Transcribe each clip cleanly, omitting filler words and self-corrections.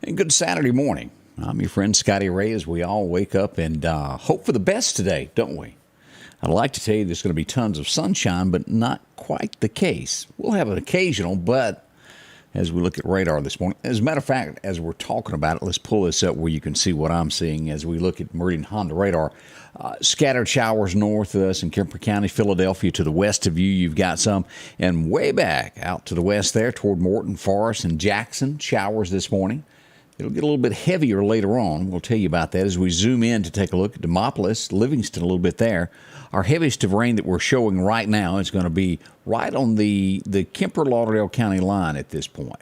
And good Saturday morning. I'm your friend Scotty Ray as we all wake up and hope for the best today, don't we? I'd like to tell you there's going to be tons of sunshine, but not quite the case. We'll have an occasional, but as we look at radar this morning, as a matter of fact, as we're talking about it, let's pull this up where you can see what I'm seeing as we look at Meridian Honda radar. Scattered showers north of us in Kemper County, Philadelphia. To the west of you, you've got some. And way back out to the west there toward Morton, Forest, and Jackson, showers this morning. It'll get a little bit heavier later on. We'll tell you about that as we zoom in to take a look at Demopolis, Livingston a little bit there. Our heaviest of rain that we're showing right now is going to be right on the Kemper-Lauderdale County line at this point.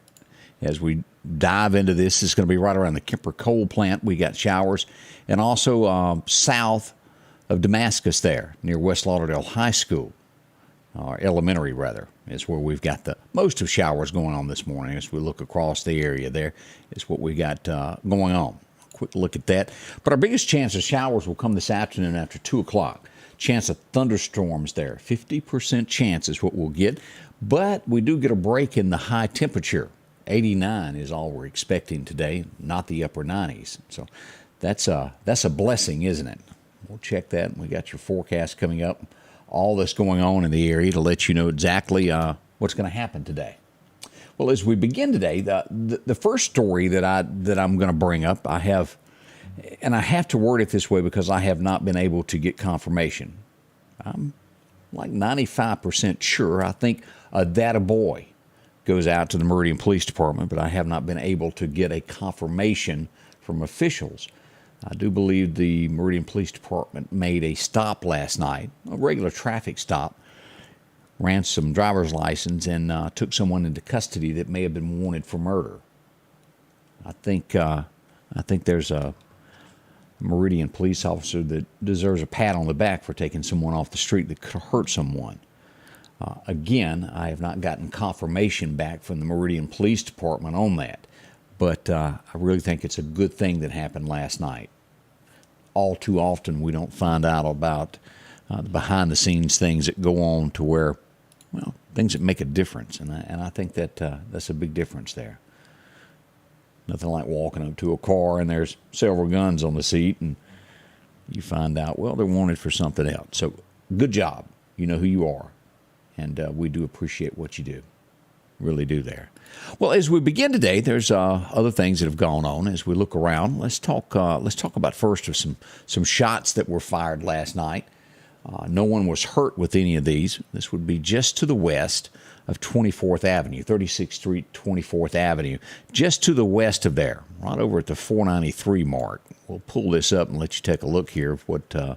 As we dive into this, it's going to be right around the Kemper coal plant. We got showers. And also south of Damascus there, near West Lauderdale High School, or elementary rather, is where we've got the most of showers going on this morning. As we look across the area there, is what we got going on. Quick look at that. But our biggest chance of showers will come this afternoon after 2 o'clock. Chance of thunderstorms there. 50% chance is what we'll get. But we do get a break in the high temperature. 89 is all we're expecting today, not the upper 90s. So that's a blessing, isn't it? We'll check that. We got your forecast coming up. All this going on in the area to let you know exactly what's going to happen today. Well, as we begin today, the first story that I'm going to bring up, I have to word it this way because I have not been able to get confirmation. I'm like 95% sure. I think that a boy goes out to the Meridian Police Department, but I have not been able to get a confirmation from officials. I do believe the Meridian Police Department made a stop last night, a regular traffic stop, ran some driver's license, and took someone into custody that may have been wanted for murder. I think there's a Meridian police officer that deserves a pat on the back for taking someone off the street that could hurt someone. Again, I have not gotten confirmation back from the Meridian Police Department on that. But I really think it's a good thing that happened last night. All too often we don't find out about the behind-the-scenes things that go on to where, well, things that make a difference. And I think that that's a big difference there. Nothing like walking up to a car and there's several guns on the seat and you find out, well, they're wanted for something else. So good job. You know who you are. And we do appreciate what you do. Really do there. Well, as we begin today, there's other things that have gone on. As we look around, let's talk about first of some shots that were fired last night. No one was hurt with any of these. This would be just to the west of 24th Avenue, 36th Street, 24th Avenue, just to the west of there, right over at the 493 mark. We'll pull this up and let you take a look here of what the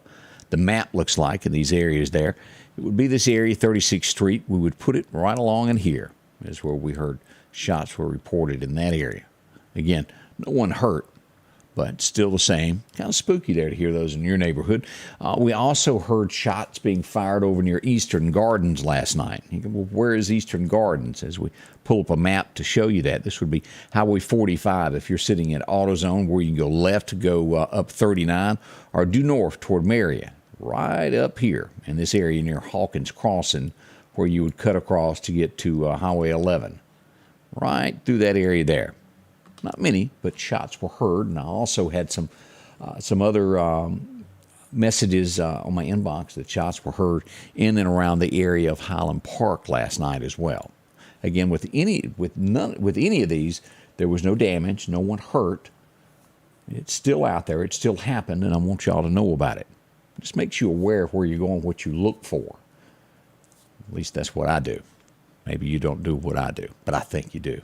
map looks like in these areas there. It would be this area, 36th Street. We would put it right along in here is where we heard shots were reported in that area. Again, no one hurt, but still the same. Kind of spooky there to hear those in your neighborhood. We also heard shots being fired over near Eastern Gardens last night. You go, well, where is Eastern Gardens? As we pull up a map to show you that, this would be Highway 45. If you're sitting at AutoZone, where you can go left to go up 39, or due north toward Meridian, right up here in this area near Hawkins Crossing, where you would cut across to get to Highway 11. Right through that area there. Not many, but shots were heard. And I also had some other messages on my inbox that shots were heard in and around the area of Highland Park last night as well. Again, with any of these, there was no damage, no one hurt. It's still out there. It still happened, and I want y'all to know about it. It just makes you aware of where you're going, what you look for. At least that's what I do. Maybe you don't do what I do, but I think you do.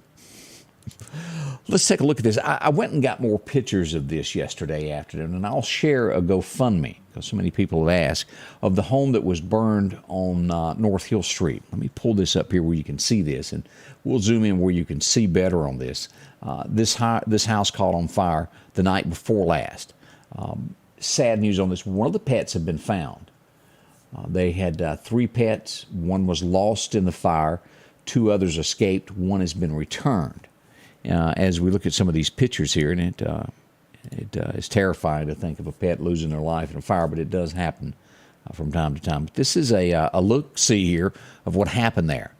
Let's take a look at this. I went and got more pictures of this yesterday afternoon, and I'll share a GoFundMe, because so many people have asked, of the home that was burned on North Hill Street. Let me pull this up here where you can see this, and we'll zoom in where you can see better on this. This house caught on fire the night before last. Sad news on this. One of the pets had been found. They had 3 pets. One was lost in the fire. 2 others escaped. 1 has been returned. As we look at some of these pictures here, and it is terrifying to think of a pet losing their life in a fire, but it does happen from time to time. But this is a look-see here of what happened there.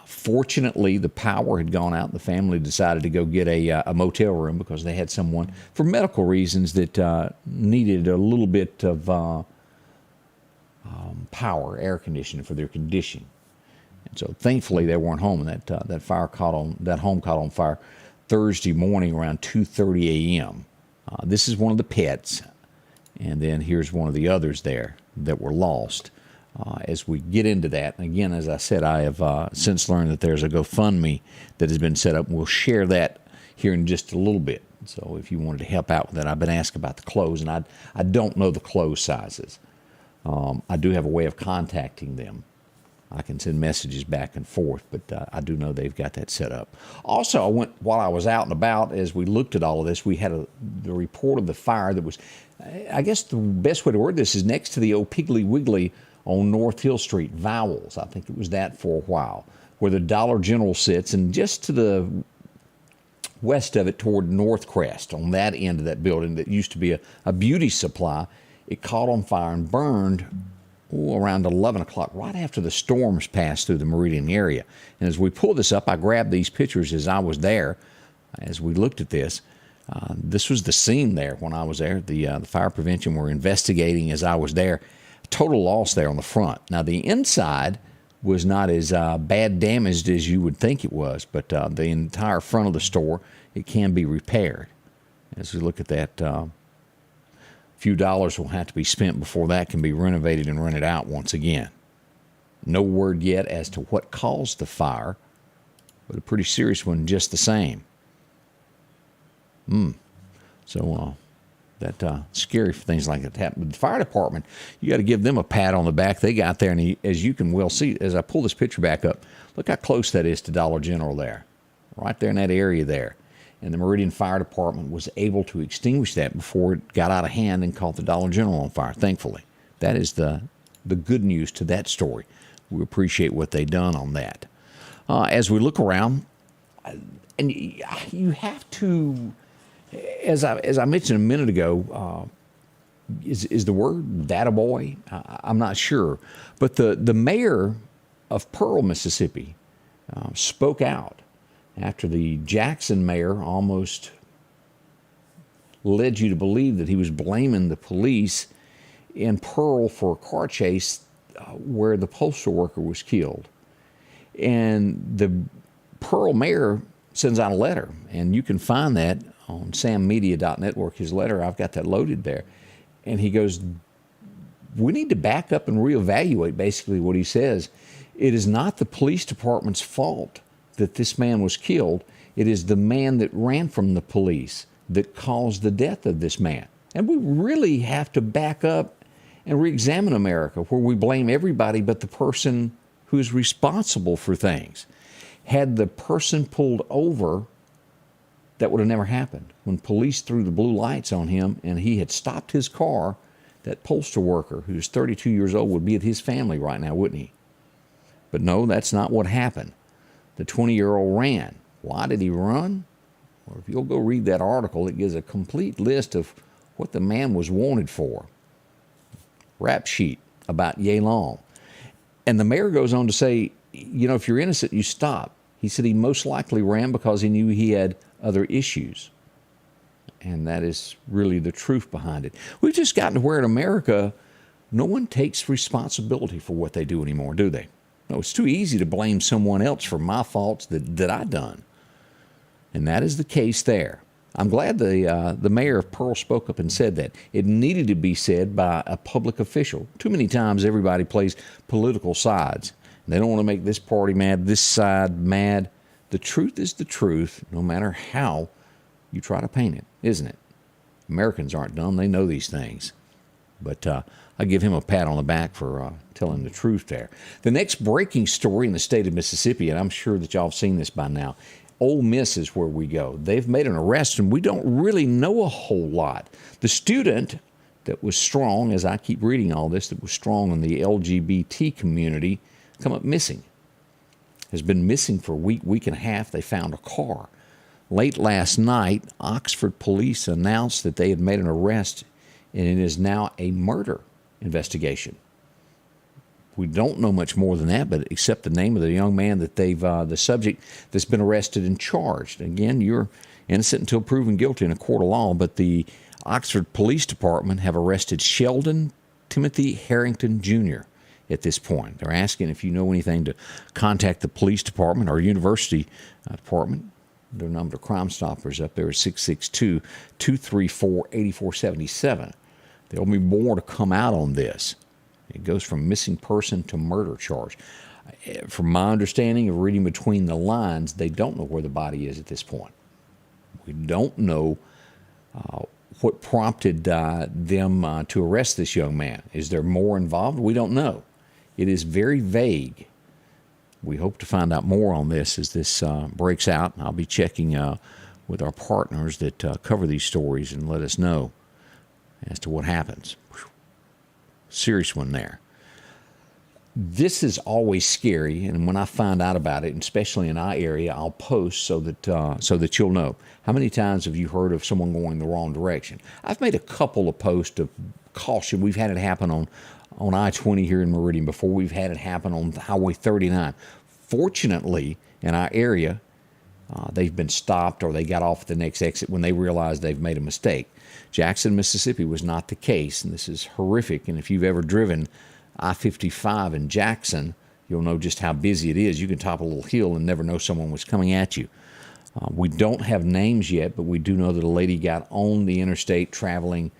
Fortunately, the power had gone out. The family decided to go get a motel room because they had someone, for medical reasons, that needed a little bit of power, air conditioning for their condition. And so, thankfully, they weren't home. And that home caught on fire Thursday morning around 2:30 a.m. This is one of the pets, and then here's one of the others there that were lost. As we get into that, and again, as I said, I have since learned that there's a GoFundMe that has been set up, and we'll share that here in just a little bit. So if you wanted to help out with that, I've been asked about the clothes, and I don't know the clothes sizes. I do have a way of contacting them. I can send messages back and forth, but I do know they've got that set up. Also, while I was out and about, as we looked at all of this, we had the report of the fire that was, I guess the best way to word this is next to the old Piggly Wiggly on North Hill Street, Vowels. I think it was that for a while, where the Dollar General sits, and just to the west of it toward North Crest, on that end of that building that used to be a beauty supply, it caught on fire and burned around 11 o'clock, right after the storms passed through the Meridian area. And as we pull this up, I grabbed these pictures as I was there, as we looked at this. This was the scene there when I was there. The fire prevention were investigating as I was there. Total loss there on the front. Now, the inside was not as bad damaged as you would think it was, but the entire front of the store, it can be repaired. As we look at that, a few dollars will have to be spent before that can be renovated and rented out once again. No word yet as to what caused the fire, but a pretty serious one just the same. So, scary for things like that to happen. But the fire department, you got to give them a pat on the back. They got there, and as you can well see, as I pull this picture back up, look how close that is to Dollar General there, right there in that area there. And the Meridian Fire Department was able to extinguish that before it got out of hand and caught the Dollar General on fire, thankfully. That is the good news to that story. We appreciate what they done on that. As we look around, and you have to, as I mentioned a minute ago, is the word data boy? I'm not sure. But the mayor of Pearl, Mississippi, spoke out after the Jackson mayor almost led you to believe that he was blaming the police in Pearl for a car chase where the postal worker was killed. And the Pearl mayor sends out a letter, and you can find that on sammedia.network, his letter. I've got that loaded there. And he goes, we need to back up and reevaluate basically what he says. It is not the police department's fault that this man was killed. It is the man that ran from the police that caused the death of this man. And we really have to back up and re-examine America, where we blame everybody but the person who is responsible for things. Had the person pulled over, that would have never happened. When police threw the blue lights on him and he had stopped his car, that postal worker, who's 32 years old, would be at his family right now, wouldn't he? But no, that's not what happened. The 20-year-old ran. Why did he run? Well, if you'll go read that article, it gives a complete list of what the man was wanted for. Rap sheet about yay long. And the mayor goes on to say, you know, if you're innocent, you stop. He said he most likely ran because he knew he had other issues. And that is really the truth behind it. We've just gotten to where in America, no one takes responsibility for what they do anymore, do they? No, it's too easy to blame someone else for my faults that I done. And that is the case there. I'm glad the mayor of Pearl spoke up and said that. It needed to be said by a public official. Too many times everybody plays political sides. They don't want to make this party mad, this side mad. The truth is the truth, no matter how you try to paint it, isn't it? Americans aren't dumb. They know these things. But I give him a pat on the back for telling the truth there. The next breaking story in the state of Mississippi, and I'm sure that y'all have seen this by now, Ole Miss is where we go. They've made an arrest, and we don't really know a whole lot. The student that was strong, as I keep reading all this, that was strong in the LGBT community, come up missing. Has been missing for a week and a half. They found a car. Late last night, Oxford police announced that they had made an arrest, and it is now a murder investigation. We don't know much more than that, but except the name of the young man that the subject that's been arrested and charged. Again, you're innocent until proven guilty in a court of law, but the Oxford Police Department have arrested Sheldon Timothy Harrington Jr. at this point. They're asking if you know anything to contact the police department or university department. Their number of Crime Stoppers up there is 662-234-8477. There'll be more to come out on this. It goes from missing person to murder charge. From my understanding of reading between the lines, they don't know where the body is at this point. We don't know what prompted them to arrest this young man. Is there more involved? We don't know. It is very vague. We hope to find out more on this as this breaks out. I'll be checking with our partners that cover these stories and let us know as to what happens. Whew. Serious one there. This is always scary, and when I find out about it, and especially in our area, I'll post so that you'll know. How many times have you heard of someone going the wrong direction? I've made a couple of posts of caution. We've had it happen on I-20 here in Meridian before. We've had it happen on Highway 39. Fortunately, in our area, they've been stopped or they got off at the next exit when they realized they've made a mistake. Jackson, Mississippi was not the case, and this is horrific. And if you've ever driven I-55 in Jackson, you'll know just how busy it is. You can top a little hill and never know someone was coming at you. We don't have names yet, but we do know that a lady got on the interstate traveling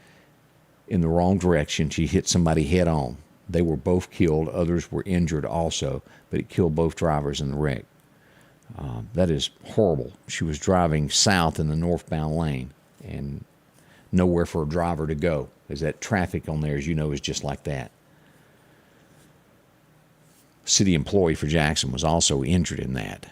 in the wrong direction. She hit somebody head on. They were both killed. Others were injured also, but it killed both drivers in the wreck. That is horrible. She was driving south in the northbound lane and nowhere for a driver to go, as that traffic on there, as you know, is just like that. City employee for Jackson was also injured in that.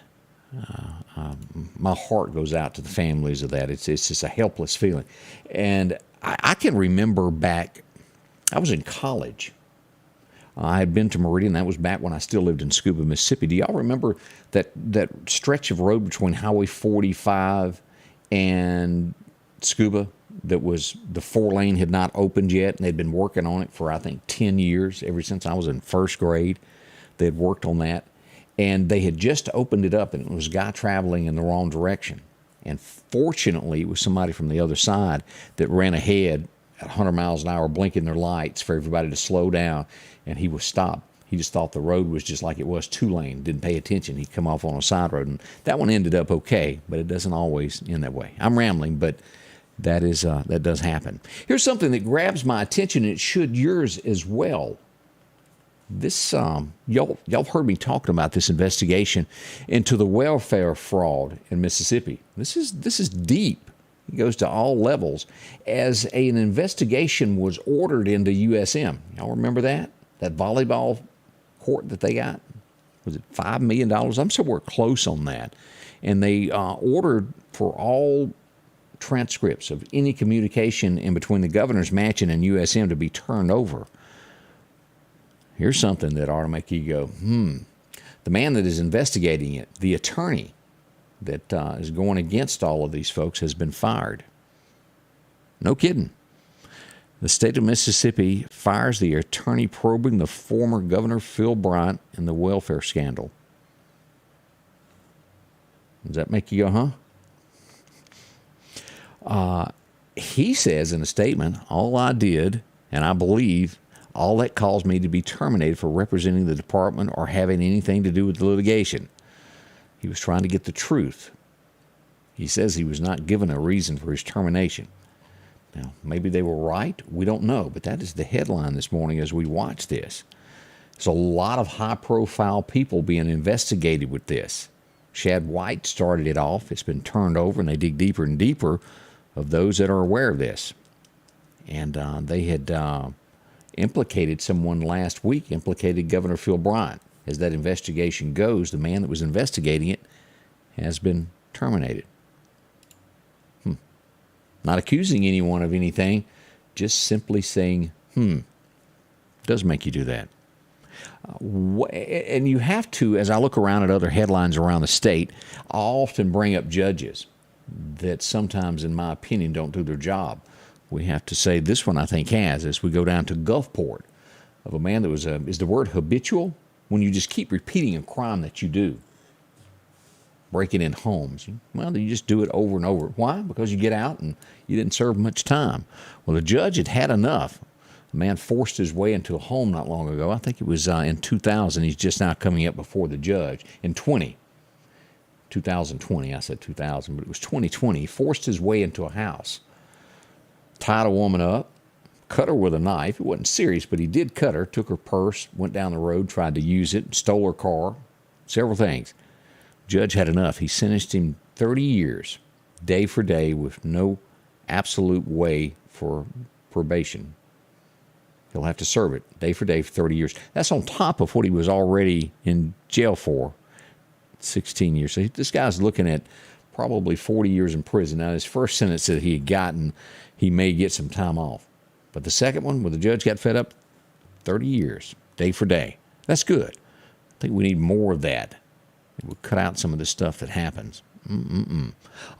My heart goes out to the families of that. It's just a helpless feeling. And I can remember back, I was in college. I had been to Meridian. That was back when I still lived in Scuba, Mississippi. Do y'all remember that stretch of road between Highway 45 and Scuba that was the 4-lane had not opened yet, and they'd been working on it for, I think, 10 years, ever since I was in first grade. They had worked on that, and they had just opened it up, and it was a guy traveling in the wrong direction. And fortunately, it was somebody from the other side that ran ahead at 100 miles an hour, blinking their lights for everybody to slow down, and he was stopped. He just thought the road was just like it was 2-lane, didn't pay attention. He'd come off on a side road, and that one ended up okay, but it doesn't always end that way. I'm rambling, but that does happen. Here's something that grabs my attention, and it should yours as well. This y'all heard me talking about this investigation into the welfare fraud in Mississippi. This is deep. It goes to all levels. As an investigation was ordered into USM, y'all remember that volleyball court that they got? Was it $5 million? I'm somewhere close on that. And they ordered for all transcripts of any communication in between the governor's mansion and USM to be turned over. Here's something that ought to make you go, The man that is investigating it, the attorney that is going against all of these folks, has been fired. No kidding. The state of Mississippi fires the attorney probing the former Governor Phil Bryant in the welfare scandal. Does that make you go, huh? He says in a statement, all I did, and I believe, all that caused me to be terminated for representing the department or having anything to do with the litigation. He was trying to get the truth. He says he was not given a reason for his termination. Now, maybe they were right. We don't know. But that is the headline this morning as we watch this. There's a lot of high-profile people being investigated with this. Shad White started it off. It's been turned over, and they dig deeper and deeper of those that are aware of this. And they had implicated someone last week, implicated Governor Phil Bryant. As that investigation goes, the man that was investigating it has been terminated. Not accusing anyone of anything, just simply saying, does make you do that. And you have to, as I look around at other headlines around the state, I often bring up judges that sometimes, in my opinion, don't do their job. We have to say this one, I think, has, as we go down to Gulfport. of a man that was, is the word habitual? When you just keep repeating a crime that you do. Breaking in homes. Well, you just do it over and over. Why? Because you get out and you didn't serve much time. Well, the judge had had enough. A man forced his way into a home not long ago. I think it was in 2000. He's just now coming up before the judge. In 2020, I said 2000, but it was 2020. He forced his way into a house, tied a woman up, cut her with a knife. It wasn't serious, but he did cut her, took her purse, went down the road, tried to use it, stole her car, several things. Judge had enough. He sentenced him 30 years, day for day, with no absolute way for probation. He'll have to serve it day for day for 30 years. That's on top of what he was already in jail for, 16 years. So this guy's looking at probably 40 years in prison. Now, his first sentence that he had gotten, he may get some time off. But the second one, where the judge got fed up, 30 years, day for day. That's good. I think we need more of that. It would cut out some of the stuff that happens.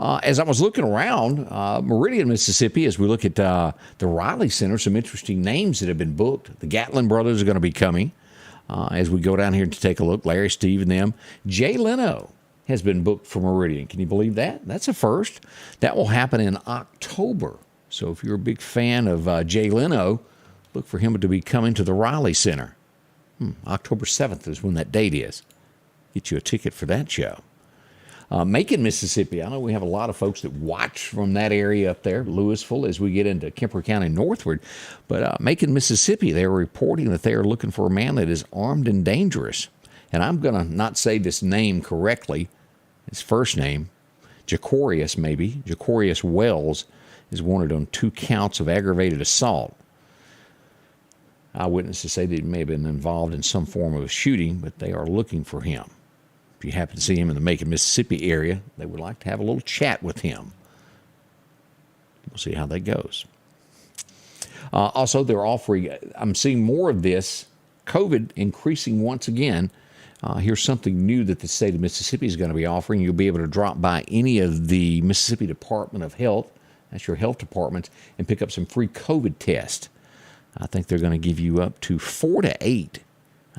As I was looking around, Meridian, Mississippi, as we look at the Riley Center, some interesting names that have been booked. The Gatlin brothers are going to be coming as we go down here to take a look. Larry, Steve, and them. Jay Leno has been booked for Meridian. Can you believe that? That's a first. That will happen in October. So if you're a big fan of Jay Leno, look for him to be coming to the Riley Center. October 7th is when that date is. Get you a ticket for that show. Macon, Mississippi. I know we have a lot of folks that watch from that area up there, Louisville, as we get into Kemper County northward. But Macon, Mississippi, they're reporting that they are looking for a man that is armed and dangerous. And I'm going to not say this name correctly. His first name, Jacorius maybe. Jacorius Wells is wanted on 2 counts of aggravated assault. Eyewitnesses say that he may have been involved in some form of a shooting, but they are looking for him. If you happen to see him in the Macon, Mississippi area, they would like to have a little chat with him. We'll see how that goes. Also, they're offering, I'm seeing more of this, COVID increasing once again. Here's something new that the state of Mississippi is going to be offering. You'll be able to drop by any of the Mississippi Department of Health, that's your health department, and pick up some free COVID tests. I think they're going to give you up to 4 to 8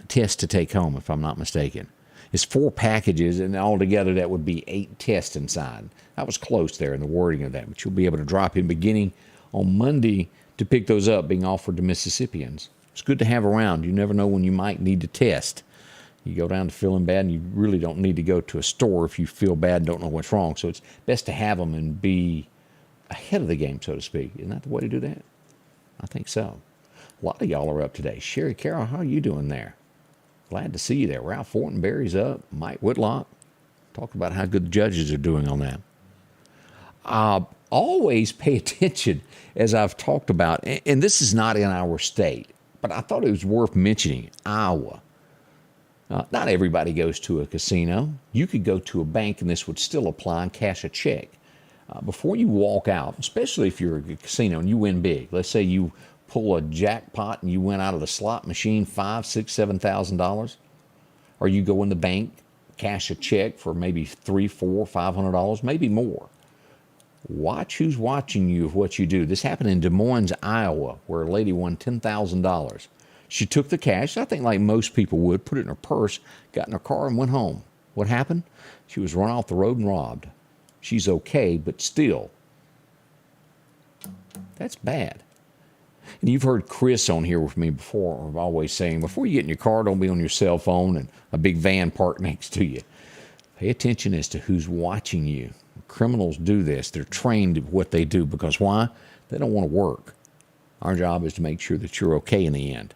tests to take home, if I'm not mistaken. It's 4 packages, and altogether that would be 8 tests inside. I was close there in the wording of that, but you'll be able to drop in beginning on Monday to pick those up, being offered to Mississippians. It's good to have around. You never know when you might need to test. You go down to feeling bad, and you really don't need to go to a store if you feel bad and don't know what's wrong. So it's best to have them and be ahead of the game, so to speak. Isn't that the way to do that? I think so. A lot of y'all are up today. Sherry Carroll, how are you doing there? Glad to see you there. Ralph Fortenberry's up. Mike Whitlock. Talked about how good the judges are doing on that. Always pay attention, as I've talked about, and this is not in our state, but I thought it was worth mentioning, Iowa. Not everybody goes to a casino. You could go to a bank, and this would still apply, and cash a check. Before you walk out, especially if you're at a casino and you win big, let's say you pull a jackpot and you went out of the slot machine $5,000, $6,000, $7,000, or you go in the bank, cash a check for maybe $300, $400, $500, maybe more. Watch who's watching you of what you do. This happened in Des Moines, Iowa, where a lady won $10,000. She took the cash, I think like most people would, put it in her purse, got in her car, and went home. What happened? She was run off the road and robbed. She's okay, but still, that's bad. And you've heard Chris on here with me before, always saying, before you get in your car, don't be on your cell phone and a big van parked next to you. Pay attention as to who's watching you. Criminals do this. They're trained at what they do because why? They don't want to work. Our job is to make sure that you're okay in the end.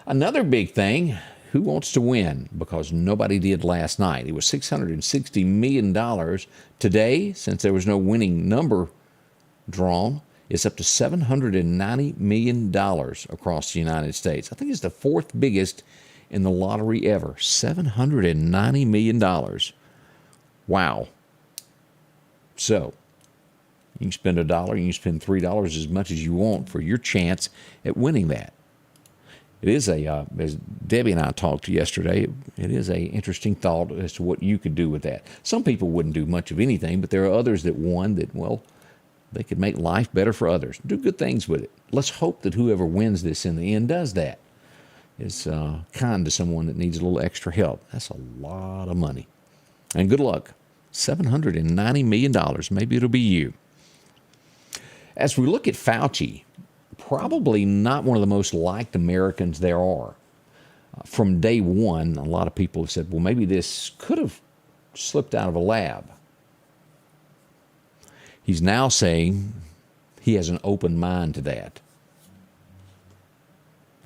Another big thing, who wants to win? Because nobody did last night. It was $660 million. Today, since there was no winning number drawn, it's up to $790 million across the United States. I think it's the 4th biggest in the lottery ever. $790 million. Wow. So, you can spend $1, you can spend $3, as much as you want for your chance at winning that. It is as Debbie and I talked yesterday, it is a interesting thought as to what you could do with that. Some people wouldn't do much of anything, but there are others that won that, well, they could make life better for others. Do good things with it. Let's hope that whoever wins this in the end does that. is kind to someone that needs a little extra help. That's a lot of money. And good luck. $790 million. Maybe it'll be you. As we look at Fauci, probably not one of the most liked Americans there are. From day one, a lot of people have said, well, maybe this could have slipped out of a lab. He's now saying he has an open mind to that.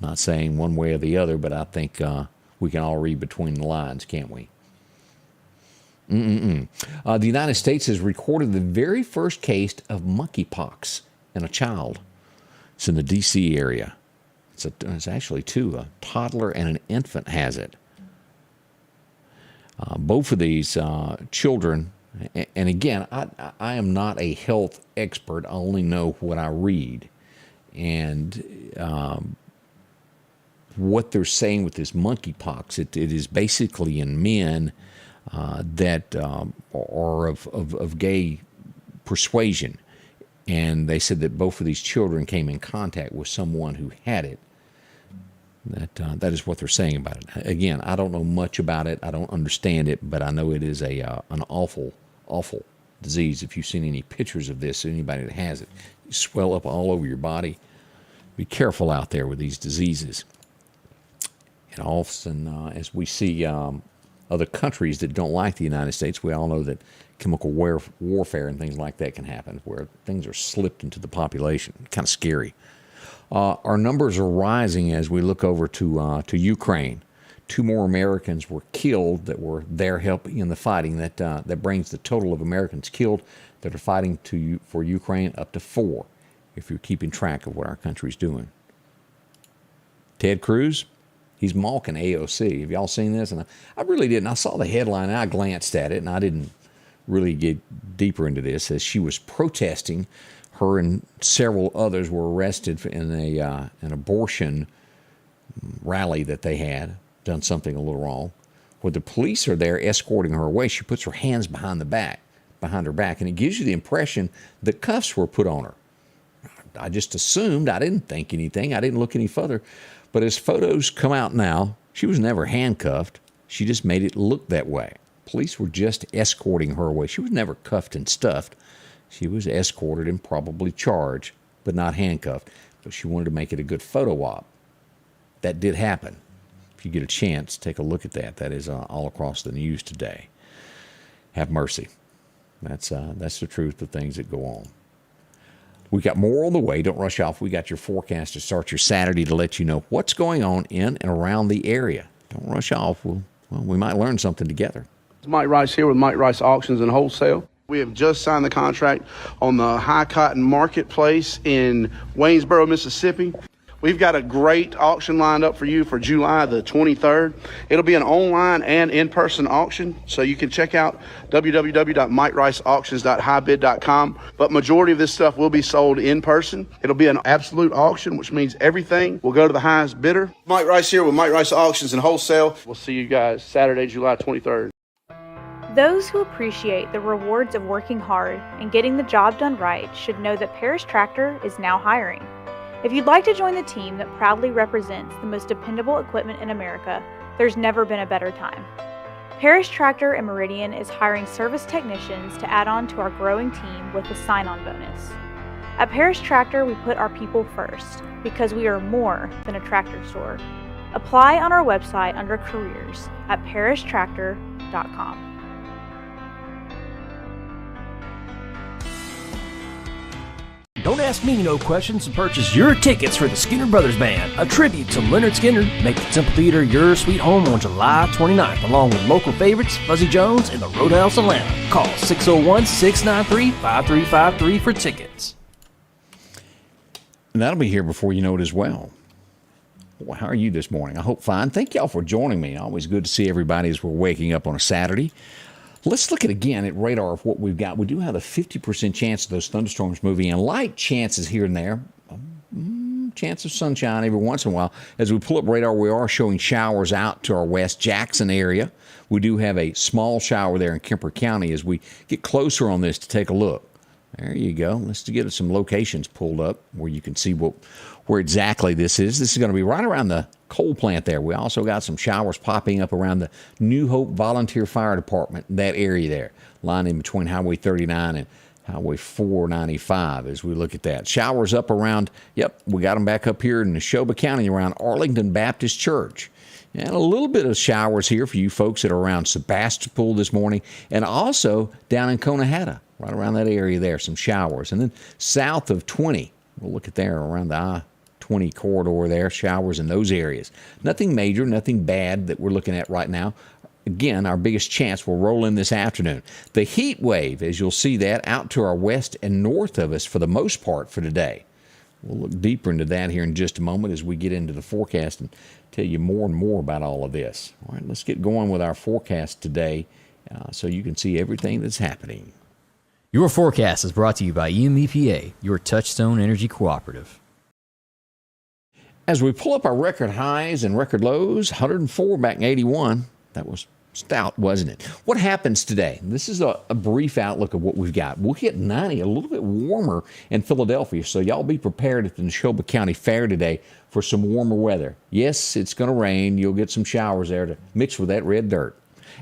Not saying one way or the other, but I think we can all read between the lines, can't we? The United States has recorded the very first case of monkeypox in a child. It's in the D.C. area. It's actually two. A toddler and an infant has it. Both of these children, and again, I am not a health expert. I only know what I read. And what they're saying with this monkeypox, it is basically in men that are of gay persuasion. And they said that both of these children came in contact with someone who had it. That is what they're saying about it. Again, I don't know much about it. I don't understand it, but I know it is an awful, awful disease. If you've seen any pictures of this, anybody that has it, you swell up all over your body. Be careful out there with these diseases. And often, as we see other countries that don't like the United States, we all know that chemical warfare and things like that can happen, where things are slipped into the population. Kind of scary. Our numbers are rising as we look over to Ukraine. 2 more Americans were killed that were there helping in the fighting. That brings the total of Americans killed that are fighting for Ukraine up to 4, if you're keeping track of what our country's doing. Ted Cruz, he's mocking AOC. Have y'all seen this? And I really didn't. I saw the headline and I glanced at it, and I didn't really get deeper into this. As she was protesting, her and several others were arrested in an abortion rally that they had, done something a little wrong. When the police are there escorting her away, she puts her hands behind her back, and it gives you the impression that cuffs were put on her. I just assumed. I didn't think anything. I didn't look any further. But as photos come out now, she was never handcuffed. She just made it look that way. Police were just escorting her away. She was never cuffed and stuffed. She was escorted and probably charged, but not handcuffed. But she wanted to make it a good photo op. That did happen. If you get a chance, take a look at that. That is all across the news today. Have mercy. That's the truth of things that go on. We got more on the way. Don't rush off. We got your forecast to start your Saturday to let you know what's going on in and around the area. Don't rush off. We might learn something together. It's Mike Rice here with Mike Rice Auctions and Wholesale. We have just signed the contract on the High Cotton Marketplace in Waynesboro, Mississippi. We've got a great auction lined up for you for July the 23rd. It'll be an online and in-person auction, so you can check out www.mikericeauctions.highbid.com. But majority of this stuff will be sold in person. It'll be an absolute auction, which means everything will go to the highest bidder. Mike Rice here with Mike Rice Auctions and Wholesale. We'll see you guys Saturday, July 23rd. Those who appreciate the rewards of working hard and getting the job done right should know that Parrish Tractor is now hiring. If you'd like to join the team that proudly represents the most dependable equipment in America, there's never been a better time. Parrish Tractor and Meridian is hiring service technicians to add on to our growing team with a sign-on bonus. At Parrish Tractor, we put our people first because we are more than a tractor store. Apply on our website under careers at parrishtractor.com. Don't ask me no questions and purchase your tickets for the Skinner Brothers Band, a tribute to Leonard Skinner. Make the Temple Theater your sweet home on July 29th, along with local favorites Fuzzy Jones and the Roadhouse Atlanta. Call 601-693-5353 for tickets. And that'll be here before you know it as well. Well, how are you this morning? I hope fine. Thank y'all for joining me. Always good to see everybody as we're waking up on a Saturday. Let's look again at radar of what we've got. We do have a 50% chance of those thunderstorms moving in. Light chances here and there. Chance of sunshine every once in a while. As we pull up radar, we are showing showers out to our west Jackson area. We do have a small shower there in Kemper County as we get closer on this to take a look. There you go. Let's get some locations pulled up where you can see where exactly this is. This is going to be right around the coal plant there. We also got some showers popping up around the New Hope Volunteer Fire Department, that area there, lying in between Highway 39 and Highway 495 as we look at that. Showers up around, we got them back up here in Neshoba County around Arlington Baptist Church. And a little bit of showers here for you folks that are around Sebastopol this morning, and also down in Conehatta, right around that area there, some showers. And then south of 20, we'll look at there around the I-20 corridor there, showers in those areas. Nothing major, nothing bad that we're looking at right now. Again, our biggest chance will roll in this afternoon. The heat wave, as you'll see that, out to our west and north of us for the most part for today. We'll look deeper into that here in just a moment as we get into the forecast and tell you more and more about all of this. All right, let's get going with our forecast today so you can see everything that's happening. Your forecast is brought to you by EMEPA, your Touchstone Energy Cooperative. As we pull up our record highs and record lows, 104 back in 81. That was stout, wasn't it? What happens today? This is a brief outlook of what we've got. We'll hit 90, a little bit warmer in Philadelphia, so y'all be prepared at the Neshoba County Fair today for some warmer weather. Yes, it's going to rain. You'll get some showers there to mix with that red dirt.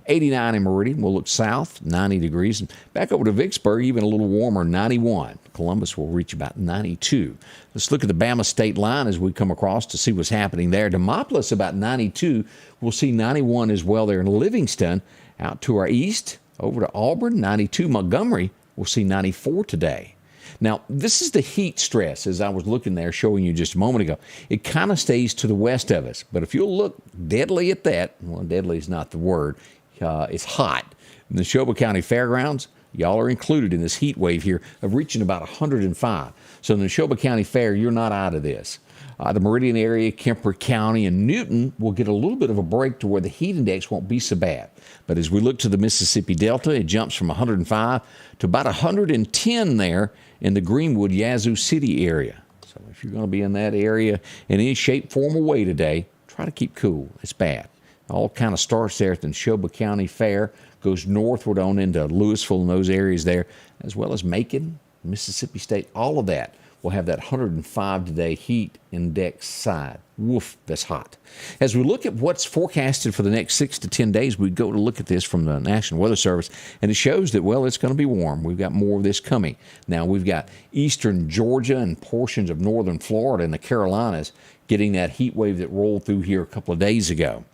89 in Meridian. We'll look south, 90 degrees. And back over to Vicksburg, even a little warmer, 91. Columbus will reach about 92. Let's look at the Bama state line as we come across to see what's happening there. Demopolis, about 92. We'll see 91 as well there in Livingston. Out to our east, over to Auburn, 92. Montgomery, we'll see 94 today. Now, this is the heat stress, as I was looking there, showing you just a moment ago. It kind of stays to the west of us. But if you'll look deadly at that, well, deadly is not the word. It's hot. In the Neshoba County Fairgrounds, y'all are included in this heat wave here of reaching about 105. So in the Neshoba County Fair, you're not out of this. The Meridian area, Kemper County, and Newton will get a little bit of a break to where the heat index won't be so bad. But as we look to the Mississippi Delta, it jumps from 105 to about 110 there in the Greenwood, Yazoo City area. So if you're going to be in that area in any shape, form, or way today, try to keep cool. It's bad. All kind of starts there at the Neshoba County Fair, goes northward on into Louisville and those areas there, as well as Macon, Mississippi State, all of that will have that 105 today heat index side. Woof, that's hot. As we look at what's forecasted for the next 6 to 10 days, we go to look at this from the National Weather Service, and it shows that, well, it's going to be warm. We've got more of this coming. Now, we've got eastern Georgia and portions of northern Florida and the Carolinas getting that heat wave that rolled through here a couple of days ago.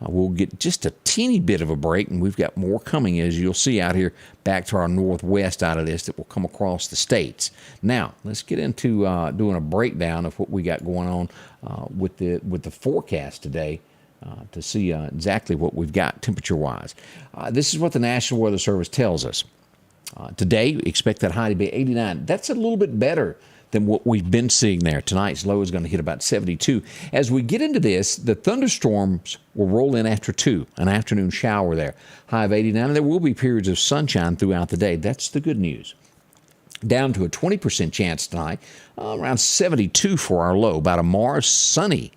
We'll get just a teeny bit of a break, and we've got more coming, as you'll see out here, back to our northwest out of this that will come across the states. Now, let's get into doing a breakdown of what we got going on with the forecast today to see exactly what we've got temperature-wise. This is what the National Weather Service tells us. Today, expect that high to be 89. That's a little bit better than what we've been seeing there. Tonight's low is going to hit about 72. As we get into this, the thunderstorms will roll in after 2, an afternoon shower there. High of 89, and there will be periods of sunshine throughout the day. That's the good news. Down to a 20% chance tonight, around 72 for our low. About a Mars sunny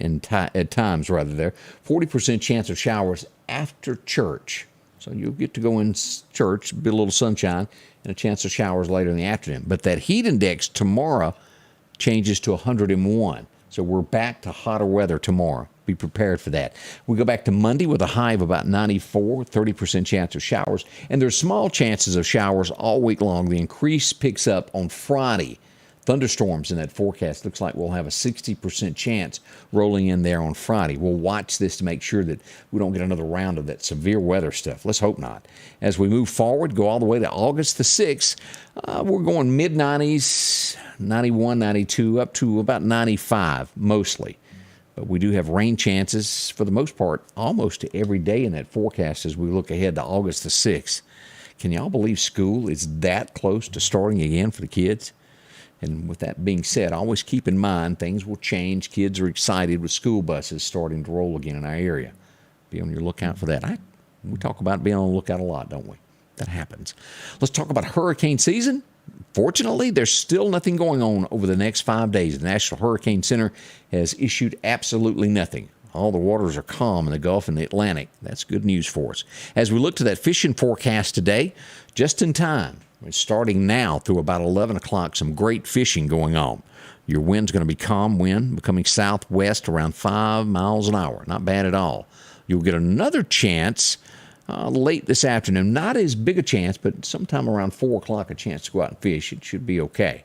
at times rather there. 40% chance of showers after church. So you'll get to go in church, be a little sunshine, and a chance of showers later in the afternoon. But that heat index tomorrow changes to 101. So we're back to hotter weather tomorrow. Be prepared for that. We go back to Monday with a high of about 94, 30% chance of showers. And there's small chances of showers all week long. The increase picks up on Friday. Thunderstorms in that forecast. Looks like we'll have a 60% chance rolling in there on Friday. We'll watch this to make sure that we don't get another round of that severe weather stuff. Let's hope not. As we move forward, go all the way to August the 6th, we're going mid-90s, 91, 92, up to about 95 mostly. But we do have rain chances, for the most part, almost every day in that forecast as we look ahead to August the 6th. Can y'all believe school is that close to starting again for the kids? And with that being said, always keep in mind things will change. Kids are excited with school buses starting to roll again in our area. Be on your lookout for that. We talk about being on the lookout a lot, don't we? That happens. Let's talk about hurricane season. Fortunately, there's still nothing going on over the next 5 days. The National Hurricane Center has issued absolutely nothing. all the waters are calm in the Gulf and the Atlantic. That's good news for us. As we look to that fishing forecast today, just in time, it's starting now through about 11 o'clock, some great fishing going on. Your wind's going to be calm wind, becoming southwest around 5 miles an hour. Not bad at all. You'll get another chance late this afternoon. Not as big a chance, but sometime around 4 o'clock, a chance to go out and fish. It should be okay.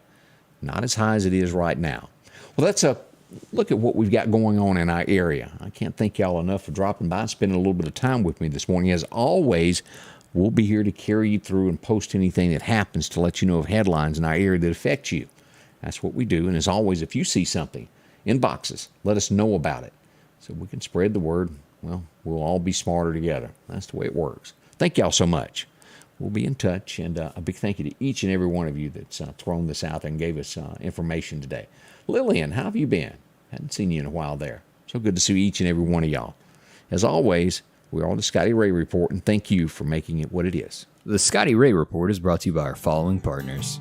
Not as high as it is right now. Well, that's a look at what we've got going on in our area. I can't thank y'all enough for dropping by and spending a little bit of time with me this morning. As always, we'll be here to carry you through and post anything that happens to let you know of headlines in our area that affect you. That's what we do. And as always, if you see something in boxes, let us know about it so we can spread the word. Well, we'll all be smarter together. That's the way it works. Thank y'all so much. We'll be in touch, and a big thank you to each and every one of you that's thrown this out and gave us information today. Lillian, how have you been? Hadn't seen you in a while there. So good to see each and every one of y'all. As always, we're on the Scotty Ray Report, and thank you for making it what it is. The Scotty Ray Report is brought to you by our following partners: